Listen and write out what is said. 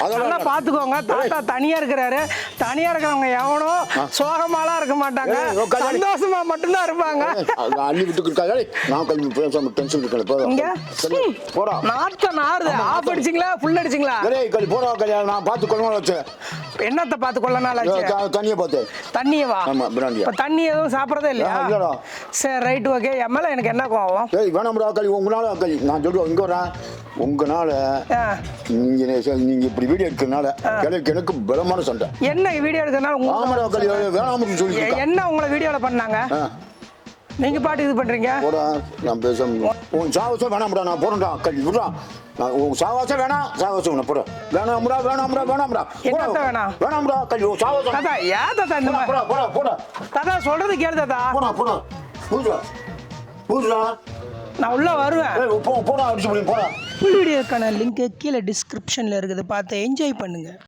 அதெல்லாம் பாத்துக்கோங்க. தாத்தா தனியா இருக்கிறாரு. தனியா இருக்கிறவங்க எவனும் சோகமாலாம் இருக்க மாட்டாங்க, சந்தோஷமா மட்டும்தான் இருப்பாங்க. அள்ளி விட்டு இருக்காங்க. நான் கல்வி பேசாம டென்ஷன் இருக்கேன். போறா நாட்டம் நாறுது. Of அடிச்சிங்களா full அடிச்சிங்களா? கல்வி போறா கல்யாணம் நான் பார்த்து கொள்ளணும் வச்சேன். என்னத்தை பார்த்து கொள்ளனால தண்ணியை பார்த்து. தண்ணியவா? ஆமா பிராண்டியா. இப்ப தண்ணி எதுவும் சாப்பிடறதே இல்லையா? சரி ரைட் ஓகே. எம்எல்ஏ எனக்கு என்ன கோவம்? ஏய் வேணாம்டா கல்வி உங்களால கல்வி நான் சொல்லுவேன் இங்க வரேன் உங்கனால நீங்க இப்படி வீடியோ எடுக்கிறதுனால எனக்கு பலமான சண்டை. என்ன வீடியோ எடுக்கிறதுனால வேணாம்னு சொல்லி என்ன உங்களை வீடியோல பண்ணாங்க? நீங்க பாட்டு இது பண்றீங்க. போடா நான் பேச உன் சாவசம் வேணாம்டா நான் போறேன்டா கல்வி விடுறா. உன் சாவாசம் வேணாம் சாவசம் உன்னை போற வேணாம்டா வேணாம்டா வேணாம்டா என்னத்த வேணாம் வேணாம்டா கல்வி சாவசம் தாத்தா. ஏன் தாத்தா இந்த மாதிரி? போடா போடா போடா தாத்தா சொல்றது கேளு தாத்தா. போடா போடா பூஜா பூஜா நான் உள்ள வருவேன். போடா அடிச்சு போடா. ஃபுல் வீடியோக்கான லிங்க் கீழே டிஸ்கிரிப்ஷன்ல இருக்குது, பார்த்து என்ஜாய் பண்ணுங்க.